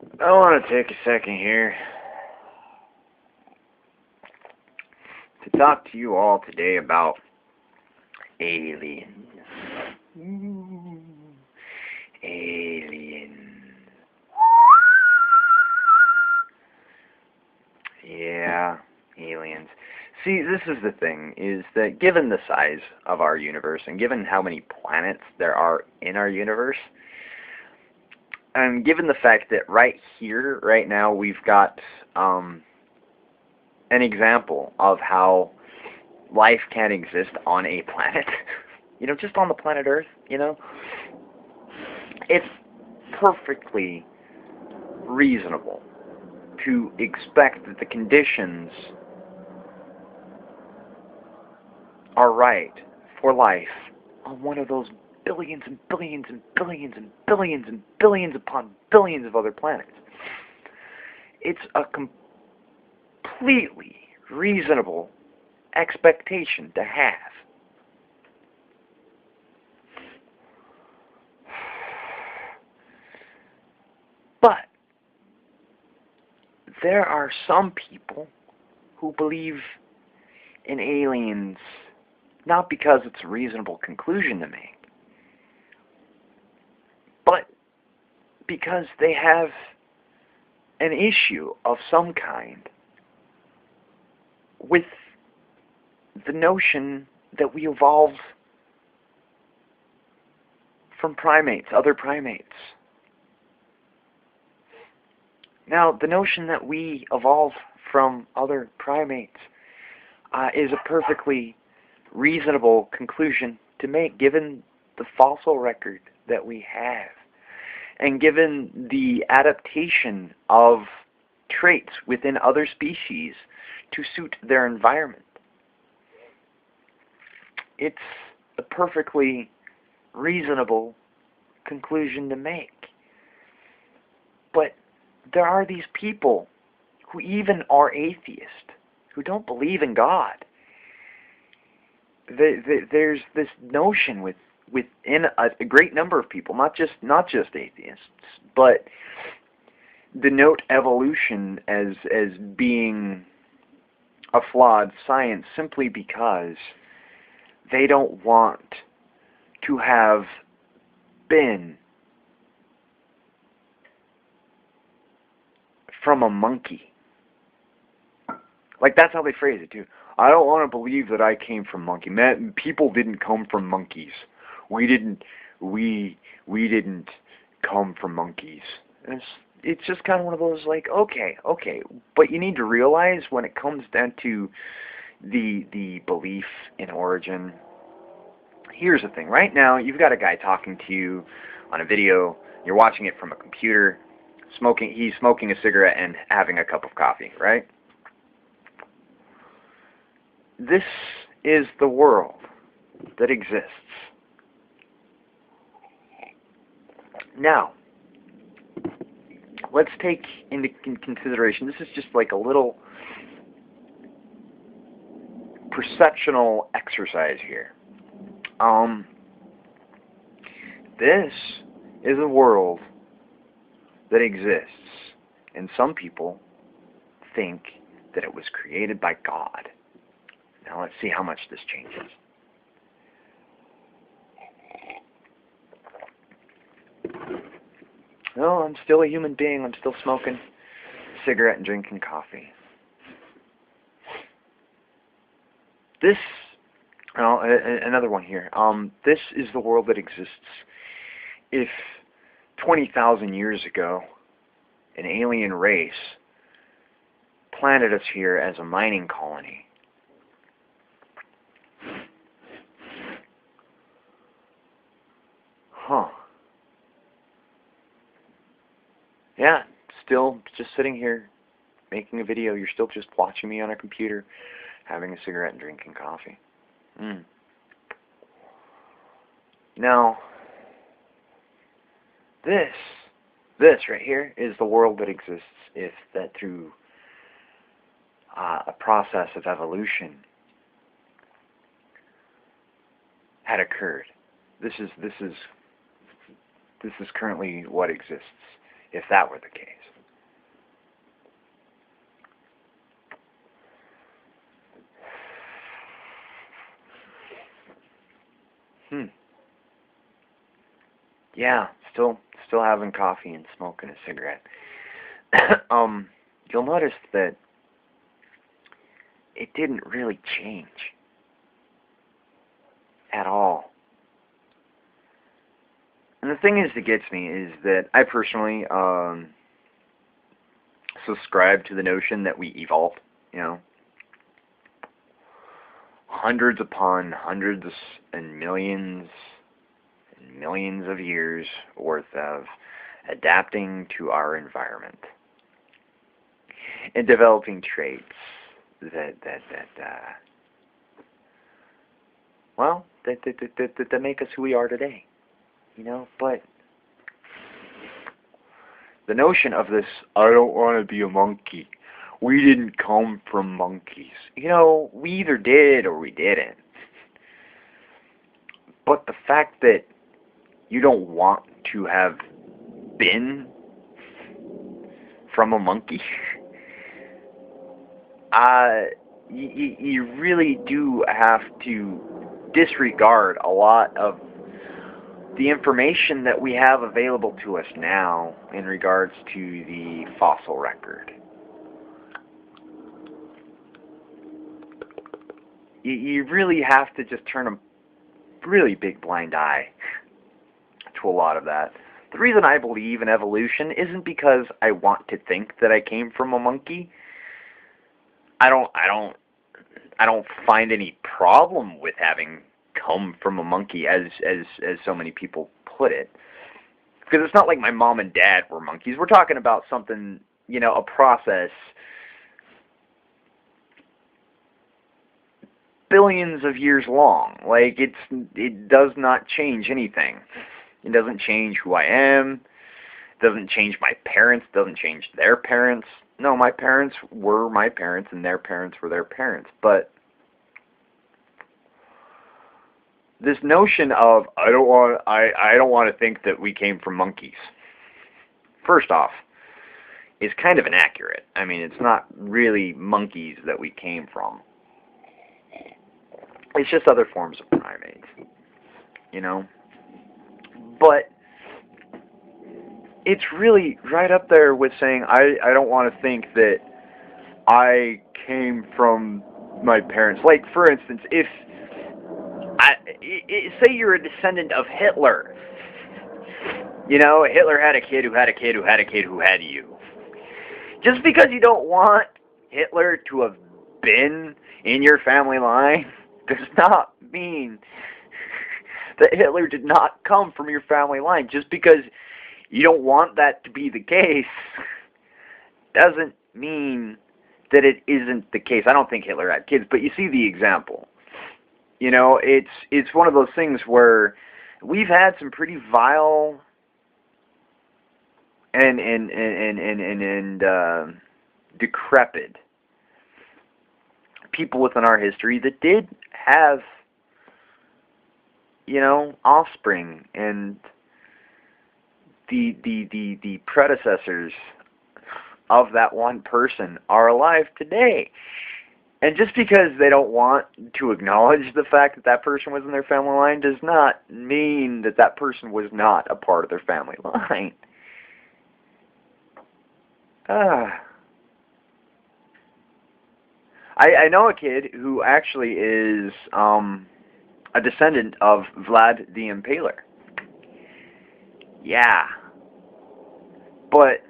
I want to take a second here to talk to you all today about aliens. Ooh, aliens. Yeah, aliens. See, this is the thing, is that given the size of our universe and given how many planets there are in our universe, and given the fact that right here, right now, we've got an example of how life can exist on a planet, just on the planet Earth, it's perfectly reasonable to expect that the conditions are right for life on one of those billions and billions and billions and billions and billions upon billions of other planets. It's a completely reasonable expectation to have. But there are some people who believe in aliens not because it's a reasonable conclusion to make, but because they have an issue of some kind with the notion that we evolved from primates, other primates. Now, the notion that we evolved from other primates is a perfectly reasonable conclusion to make given the fossil record that we have and given the adaptation of traits within other species to suit their environment. It's a perfectly reasonable conclusion to make. But there are these people who even are atheists, who don't believe in God. There's this notion within a great number of people, not just atheists, but denote evolution as being a flawed science simply because they don't want to have been from a monkey. Like, that's how they phrase it too. I don't want to believe that I came from monkey. Man, people didn't come from monkeys. We didn't come from monkeys. And it's just kind of one of those, like, okay, but you need to realize when it comes down to the belief in origin. Here's the thing. Right now, you've got a guy talking to you on a video. You're watching it from a computer. He's smoking a cigarette and having a cup of coffee, right? This is the world that exists. Now, let's take into consideration, this is just like a little perceptual exercise here. This is a world that exists, and some people think that it was created by God. Now let's see how much this changes. No, I'm still a human being. I'm still smoking a cigarette and drinking coffee. This, another one here. This is the world that exists. If 20,000 years ago, an alien race planted us here as a mining colony, yeah, still just sitting here making a video. You're still just watching me on a computer, having a cigarette and drinking coffee. Now, this right here is the world that exists if that through a process of evolution had occurred. This is currently what exists if that were the case. Hmm. Yeah, still having coffee and smoking a cigarette. You'll notice that it didn't really change at all. And the thing is that gets me is that I personally subscribe to the notion that we evolved, you know, hundreds upon hundreds and millions of years worth of adapting to our environment and developing traits that make us who we are today, you know. But the notion of this, I don't want to be a monkey. We didn't come from monkeys. You know, we either did or we didn't. But the fact that you don't want to have been from a monkey, you really do have to disregard a lot of the information that we have available to us now in regards to the fossil record. You really have to just turn a really big blind eye to a lot of that. The reason I believe in evolution isn't because I want to think that I came from a monkey. I don't find any problem with having come from a monkey, as so many people put it. Because it's not like my mom and dad were monkeys. We're talking about something, you know, a process billions of years long. Like, it does not change anything. It doesn't change who I am. It doesn't change my parents. It doesn't change their parents. No, my parents were my parents, and their parents were their parents. But this notion of I don't want to think that we came from monkeys, first off, is kind of inaccurate. I mean, it's not really monkeys that we came from. It's just other forms of primates, you know. But it's really right up there with saying I don't want to think that I came from my parents. Like, for instance, if say you're a descendant of Hitler. You know, Hitler had a kid who had a kid who had a kid who had you. Just because you don't want Hitler to have been in your family line does not mean that Hitler did not come from your family line. Just because you don't want that to be the case doesn't mean that it isn't the case. I don't think Hitler had kids, but you see the example. You know, it's one of those things where we've had some pretty vile and decrepit people within our history that did have, you know, offspring, and the predecessors of that one person are alive today. And just because they don't want to acknowledge the fact that that person was in their family line does not mean that that person was not a part of their family line. I know a kid who actually is a descendant of Vlad the Impaler. Yeah. But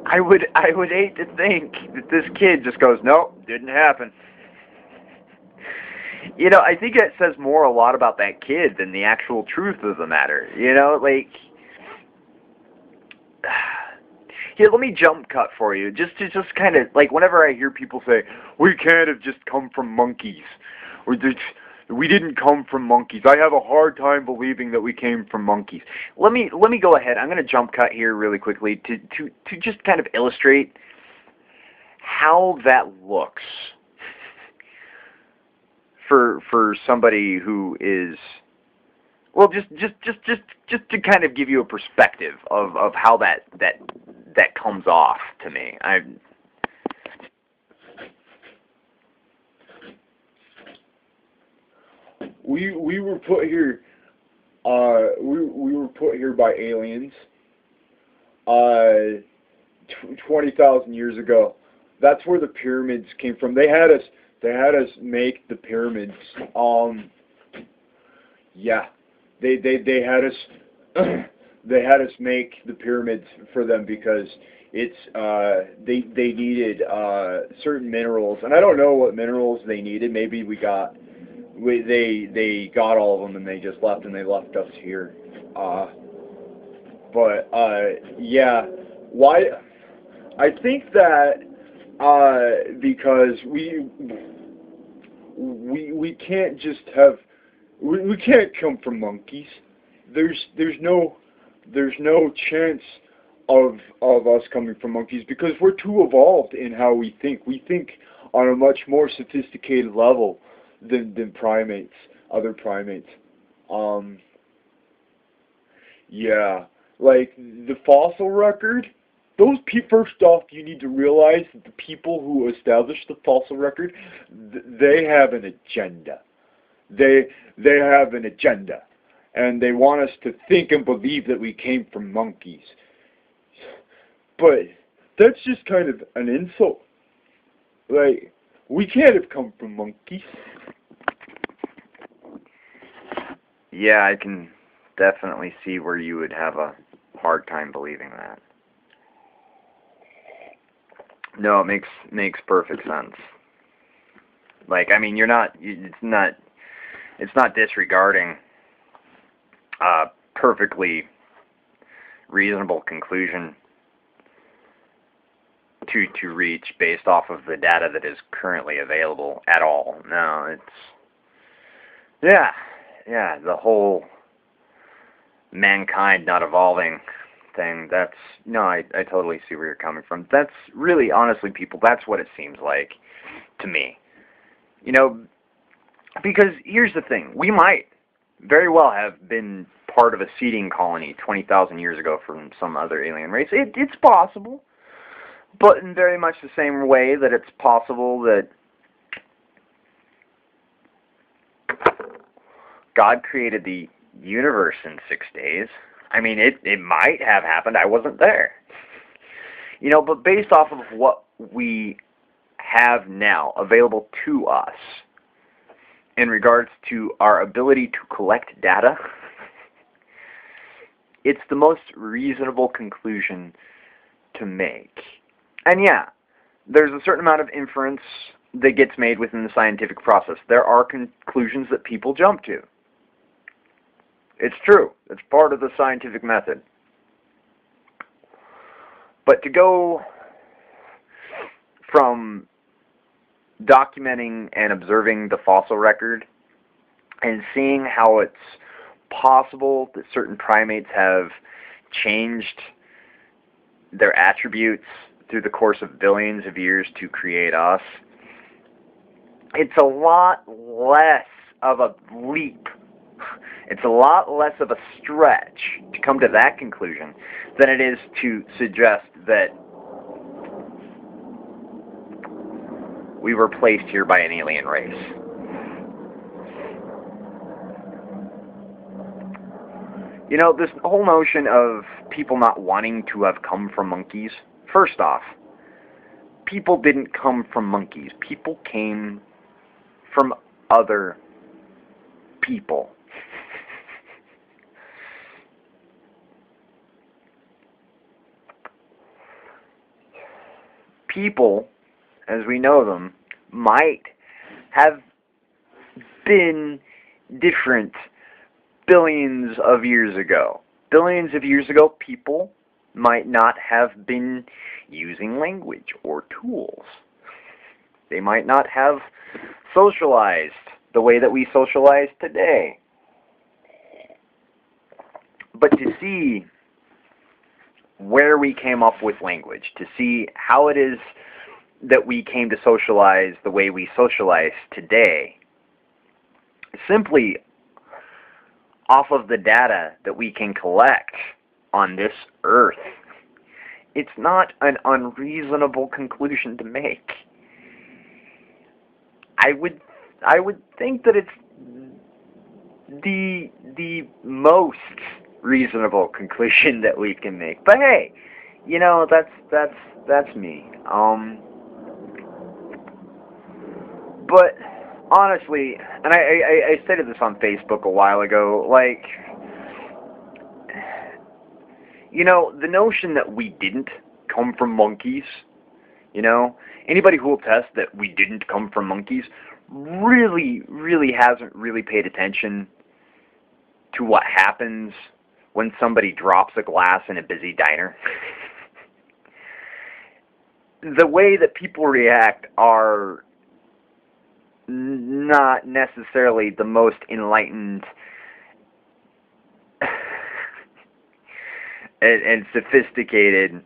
I would hate to think that this kid just goes, nope, didn't happen. You know, I think it says a lot about that kid than the actual truth of the matter. You know, like, here, let me jump cut for you. Just kind of, like, whenever I hear people say, we can't have just come from monkeys, or we didn't come from monkeys, I have a hard time believing that we came from monkeys. Let me go ahead. I'm going to jump cut here really quickly to just kind of illustrate how that looks for somebody who is, well, just to kind of give you a perspective of how that comes off to me. we were put here. We were put here by aliens. 20,000 years ago. That's where the pyramids came from. They had us. They had us make the pyramids. Yeah. They had us. They had us make the pyramids for them because it's they needed certain minerals, and I don't know what minerals they needed. Maybe they got all of them and they just left, and they left us here. But yeah, why? I think that because we can't just have we can't come from monkeys. There's no chance of us coming from monkeys because we're too evolved in how we think. We think on a much more sophisticated level than primates, other primates. Yeah, like the fossil record. First off, you need to realize that the people who established the fossil record, they have an agenda. They have an agenda, and they want us to think and believe that we came from monkeys. But that's just kind of an insult. Like, we can't have come from monkeys. Yeah, I can definitely see where you would have a hard time believing that. No, it makes perfect sense. Like, I mean, it's not disregarding a perfectly reasonable conclusion to reach based off of the data that is currently available at all. No, yeah, the whole mankind not evolving thing, I totally see where you're coming from. That's really, honestly, people, that's what it seems like to me. You know, because here's the thing, we might very well have been part of a seeding colony 20,000 years ago from some other alien race. It's possible, but in very much the same way that it's possible that God created the universe in 6 days. I mean, it might have happened. I wasn't there. You know, but based off of what we have now available to us in regards to our ability to collect data, it's the most reasonable conclusion to make. And yeah, there's a certain amount of inference that gets made within the scientific process. There are conclusions that people jump to. It's true. It's part of the scientific method. But to go from documenting and observing the fossil record and seeing how it's possible that certain primates have changed their attributes through the course of billions of years to create us, it's a lot less of a leap. It's a lot less of a stretch to come to that conclusion than it is to suggest that we were placed here by an alien race. You know, this whole notion of people not wanting to have come from monkeys, first off, people didn't come from monkeys. People came from other people. People, as we know them, might have been different billions of years ago. Billions of years ago, people might not have been using language or tools. They might not have socialized the way that we socialize today. But to see where we came up with language, to see how it is that we came to socialize the way we socialize today, simply off of the data that we can collect on this earth, it's not an unreasonable conclusion to make. I would think that it's the most reasonable conclusion that we can make. But hey, you know, that's me. But honestly, and I stated this on Facebook a while ago, like, you know, the notion that we didn't come from monkeys, you know, anybody who will test that we didn't come from monkeys really hasn't really paid attention to what happens when somebody drops a glass in a busy diner. The way that people react are not necessarily the most enlightened and sophisticated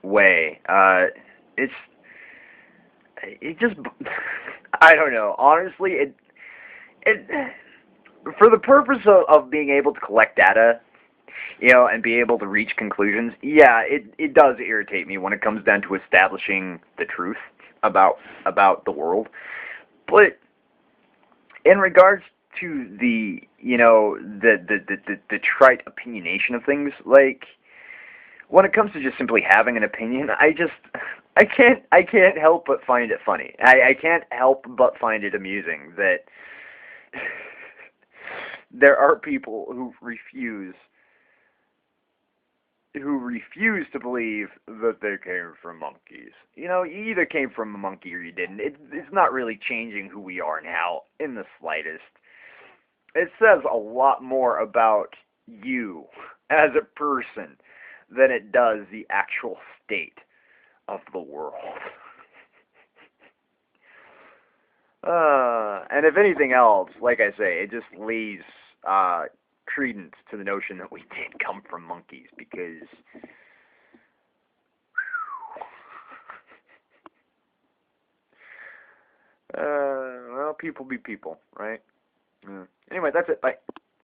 way. It just, I don't know. Honestly, it for the purpose of being able to collect data, you know, and be able to reach conclusions, yeah, it does irritate me when it comes down to establishing the truth about the world. But in regards to the, you know, the trite opinionation of things, like, when it comes to just simply having an opinion, I can't help but find it funny. I can't help but find it amusing that there are people who refuse to believe that they came from monkeys. You know, you either came from a monkey or you didn't. It's not really changing who we are now in the slightest. It says a lot more about you as a person than it does the actual state of the world. And if anything else, like I say, it just lays credence to the notion that we did come from monkeys, because well, people be people, right? Anyway, that's it. Bye.